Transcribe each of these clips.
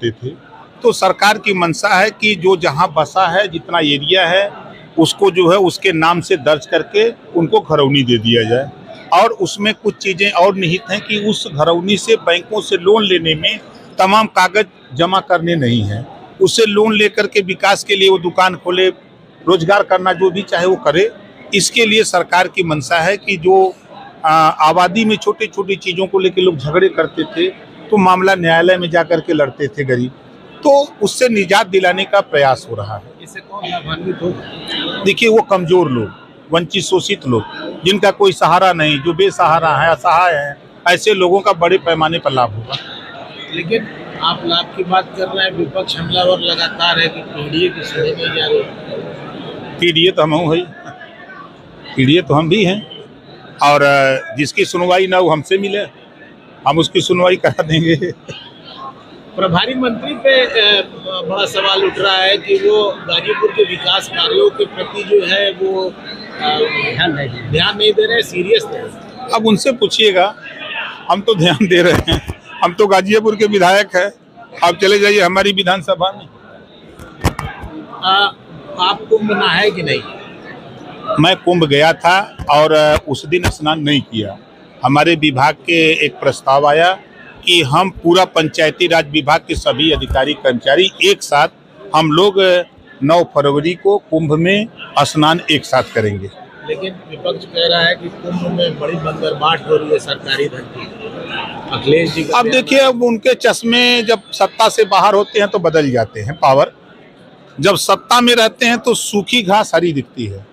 करते थे। तो सरकार की मंशा है कि जो जहाँ बसा है, जितना एरिया है, उसको जो है उसके नाम से दर्ज करके उनको घरौनी दे दिया जाए। और उसमें कुछ चीज़ें और निहित हैं कि उस घरौनी से बैंकों से लोन लेने में तमाम कागज जमा करने नहीं हैं। उससे लोन लेकर के विकास के लिए वो दुकान खोले, रोजगार करना जो भी चाहे वो करे। इसके लिए सरकार की मंशा है कि जो आबादी में छोटी छोटी चीज़ों को लेकर लोग झगड़े करते थे, तो मामला न्यायालय में जा कर के लड़ते थे गरीब, तो उससे निजात दिलाने का प्रयास हो रहा है। इससे कौन लाभान्वित हो? देखिए, वो कमजोर लोग, वंचित शोषित लोग, जिनका कोई सहारा नहीं, जो बेसहारा है, असहाय है, ऐसे लोगों का बड़े पैमाने पर लाभ होगा। लेकिन आप लाभ की बात कर रहे हैं, विपक्ष हमलावर लगातार है कि पीडीए की सुनी नहीं जा रही। पीडीए तो हम ही, पीडीए तो हम भी हैं, और जिसकी सुनवाई ना हो हमसे मिले, हम उसकी सुनवाई करा देंगे। प्रभारी मंत्री पे बड़ा सवाल उठ रहा है कि वो गाजीपुर के विकास कार्यों के प्रति जो है वो ध्यान नहीं दे रहे, सीरियस नहीं। अब उनसे पूछिएगा, हम तो ध्यान दे रहे हैं, हम तो गाजीपुर के विधायक हैं। आप चले जाइए हमारी विधानसभा में। आप कुंभ नहाए कि नहीं? मैं कुंभ गया था और उस दिन स्नान नहीं किया। हमारे विभाग के एक प्रस्ताव आया कि हम पूरा पंचायती राज विभाग के सभी अधिकारी कर्मचारी एक साथ, हम लोग 9 फरवरी को कुंभ में स्नान एक साथ करेंगे। लेकिन विपक्ष कह रहा है कि कुंभ में बड़ी बंदरबाट हो रही है सरकारी धन की। अखिलेश जी, अब देखिए, अब उनके चश्मे जब सत्ता से बाहर होते हैं तो बदल जाते हैं पावर। जब सत्ता में रहते हैं तो सूखी घास हरी दिखती है,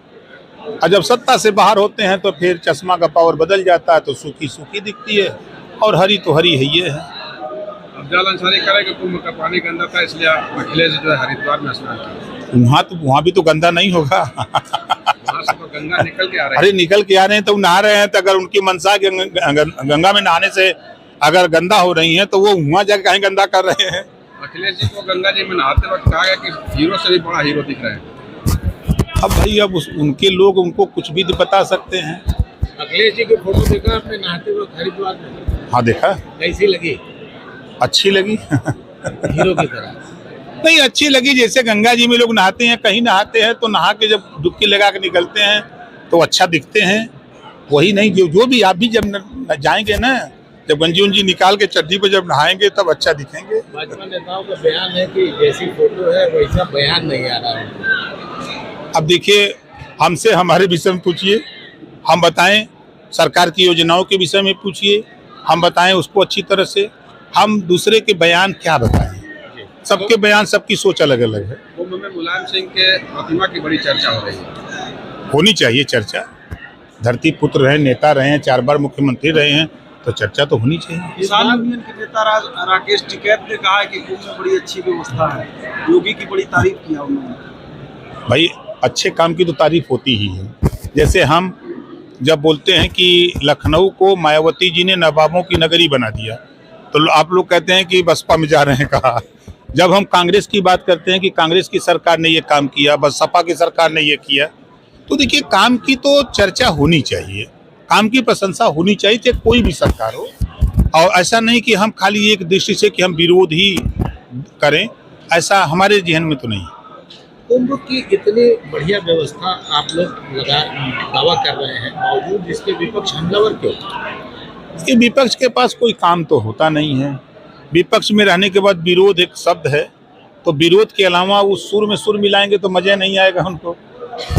और जब सत्ता से बाहर होते हैं तो फिर चश्मा का पावर बदल जाता है, तो सूखी सूखी दिखती है और हरी तो हरी है ये है। अब जाल अंसारी कह रहे कि कुंभ का पानी गंदा था, इसलिए अखिलेश जो है हरिद्वार में स्नान किया। वहाँ भी तो गंदा नहीं होगा। वहाँ से तो गंगा निकल के आ रही है। अरे निकल के आ रहे हैं तो नहा रहे हैं, तो अगर उनकी मंशा गंगा में नहाने से अगर गंदा हो रही है तो वो वहाँ जाकर कहीं गंदा कर रहे हैं। अखिलेश जी को गंगा जी में नहाते वक्त कहा गया कि हीरो से भी बड़ा हीरो दिख रहे हैं। अब भाई, अब उनके लोग उनको कुछ भी बता सकते हैं। अखिलेश जी की फोटो देखा आपने नहाते वक्त हरिद्वार में? हाँ देखा। कैसी लगी? अच्छी लगी। हीरो की तरह? नहीं, अच्छी लगी। जैसे गंगा जी में लोग नहाते हैं, कहीं नहाते हैं तो नहा के जब डुबकी लगा के निकलते हैं तो अच्छा दिखते हैं। वही नहीं, जो भी आप भी जब जाएंगे ना, जब गंजी उंजी निकाल के चड्डी पे जब नहाएंगे तब अच्छा दिखेंगे। भाजपा नेताओं का बयान है कि जैसी फोटो है वैसा बयान नहीं आ रहा है। अब देखिए, हमसे हमारे विषय में पूछिए, हम बताएं। सरकार की योजनाओं के विषय में पूछिए, हम बताएं उसको अच्छी तरह से। हम दूसरे के बयान क्या बताएं? सबके बयान, सबकी सोच अलग अलग है। कुंभ में मुलायम सिंह के प्रतिमा की बड़ी चर्चा हो रही है। होनी चाहिए चर्चा। धरती पुत्र रहे, नेता रहे हैं, 4 बार मुख्यमंत्री रहे हैं, तो चर्चा तो होनी चाहिए। किसान यूनियन के नेता राकेश टिकैत ने कहा है कि कुंभ में बड़ी अच्छी व्यवस्था है। योगी की बड़ी तारीफ किया उन्होंने। भाई, अच्छे काम की तो तारीफ होती ही है। जैसे हम जब बोलते हैं कि लखनऊ को मायावती जी ने नवाबों की नगरी बना दिया, तो आप लोग कहते हैं कि बसपा में जा रहे हैं। कहा, जब हम कांग्रेस की बात करते हैं कि कांग्रेस की सरकार ने ये काम किया, बसपा की सरकार ने ये किया, तो देखिए, काम की तो चर्चा होनी चाहिए, काम की प्रशंसा होनी चाहिए, चाहे कोई भी सरकार हो। और ऐसा नहीं कि हम खाली एक दृष्टि से कि हम विरोध ही करें, ऐसा हमारे जहन में तो नहीं। कुंभ की इतनी बढ़िया व्यवस्था आप लोग दावा कर रहे हैं, बावजूद इसके विपक्ष हमलावर क्यों? इसके विपक्ष के पास कोई काम तो होता नहीं है। विपक्ष में रहने के बाद विरोध एक शब्द है, तो विरोध के अलावा वो सुर में सुर मिलाएंगे तो मजा नहीं आएगा उनको।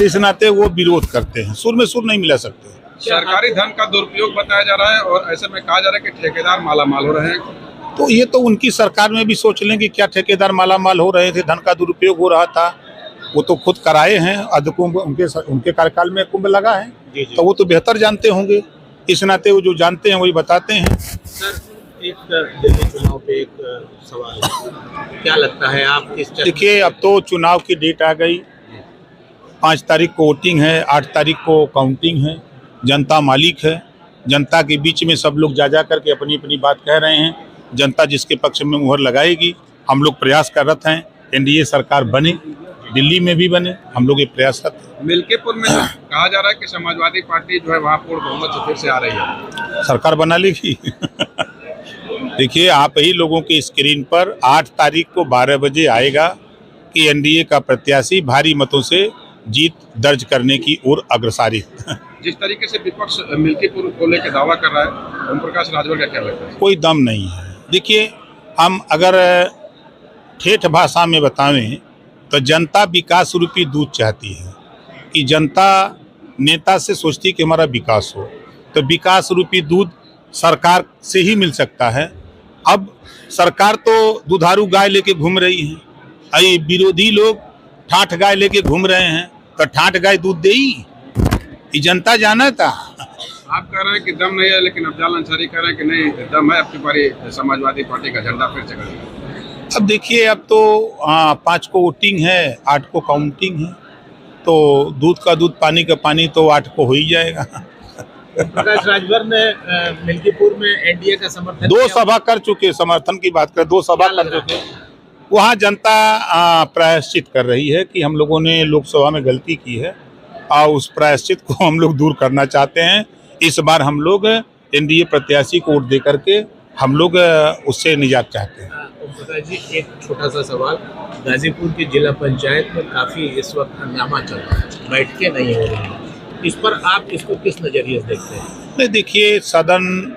इस नाते वो विरोध करते हैं, सुर में सुर नहीं मिला सकते। सरकारी धन का दुरुपयोग बताया जा रहा है और ऐसे में कहा जा रहा है कि ठेकेदार मालामाल हो रहे हैं। तो ये तो उनकी सरकार में भी सोच लें कि क्या ठेकेदार मालामाल हो रहे थे, धन का दुरुपयोग हो रहा था। वो तो खुद कराए हैं, कुंभ उनके कार्यकाल में कुंभ लगा है, तो वो तो बेहतर जानते होंगे। इस नाते वो जो जानते हैं वही बताते हैं। सर, एक दिल्ली चुनाव पे एक सवाल है, क्या लगता है आप किस? देखिए, अब तो चुनाव की डेट आ गई। 5 तारीख को वोटिंग है, 8 तारीख को काउंटिंग है। जनता मालिक है, जनता के बीच में सब लोग जा करके अपनी अपनी बात कह रहे हैं। जनता जिसके पक्ष में मुहर लगाएगी, हम लोग प्रयास कर रहे हैं एनडीए सरकार बने, दिल्ली में भी बने, हम लोग ये प्रयास करते हैं। मिल्कीपुर में कहा जा रहा है कि समाजवादी पार्टी जो है वहाँ पूर्ण बहुमत से फिर से आ रही है। सरकार बना लेगी। देखिए, आप ही लोगों की स्क्रीन पर 8 तारीख को 12 बजे आएगा कि एनडीए का प्रत्याशी भारी मतों से जीत दर्ज करने की ओर अग्रसरित। जिस तरीके से विपक्ष मिल्कीपुर को लेकर दावा कर रहा है, ओम प्रकाश राजभर का क्या लगता है? कोई दम नहीं है। देखिए, हम अगर ठेठ भाषा में बतावें तो जनता विकास रूपी दूध चाहती है कि जनता नेता से सोचती है कि हमारा विकास हो, तो विकास रूपी दूध सरकार से ही मिल सकता है। अब सरकार तो दुधारू गाय लेके घूम रही है, अरे विरोधी लोग ठाठ गाय लेके घूम रहे हैं, तो ठाठ गाय दूध देगी? ये जनता जाना था। आप कह रहे हैं कि दम नहीं है, लेकिन अफजाल अंसारी कह रहे हैं कि नहीं, दम है। अब की बारी समाजवादी पार्टी का झंडा फिर चढ़ेगा। अब देखिए, अब तो 5 को वोटिंग है, 8 को काउंटिंग है, तो दूध का दूध पानी का पानी तो 8 को हो ही जाएगा। प्रकाश राजभर ने मिल्कीपुर में एनडीए का समर्थन 2 किया। सभा कर चुके, समर्थन की बात करें 2 सभा कर चुके। वहाँ जनता प्रायश्चित कर रही है कि हम लोगों ने लोकसभा में गलती की है और उस प्रायश्चित को हम लोग दूर करना चाहते हैं। इस बार हम लोग एनडीए प्रत्याशी को वोट दे करके हम लोग उससे निजात चाहते हैं। ओम प्रकाश जी, एक छोटा सा सवाल, गाजीपुर की जिला पंचायत में काफी इस वक्त हंगामा चल रहा है, बैठकें नहीं हो रही हैं, इस पर आप इसको किस नजरिए से देखते हैं? नहीं, देखिए, सदन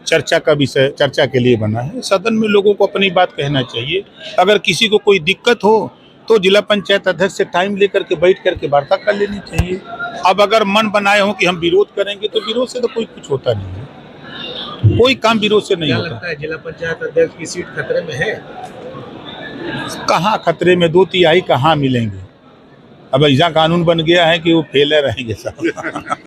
चर्चा का विषय, चर्चा के लिए बना है। सदन में लोगों को अपनी बात कहना चाहिए। अगर किसी को कोई दिक्कत हो तो जिला पंचायत अध्यक्ष से टाइम लेकर के बैठ करके वार्ता कर लेनी चाहिए। अब अगर मन बनाए हो कि हम विरोध करेंगे, तो विरोध से तो कोई कुछ होता नहीं है, कोई काम विरोध से नहीं क्या होता। लगता है जिला पंचायत अध्यक्ष की सीट खतरे में है? कहाँ खतरे में? 2/3 कहाँ मिलेंगे? अब ऐसा कानून बन गया है कि वो फेल रहेंगे सब।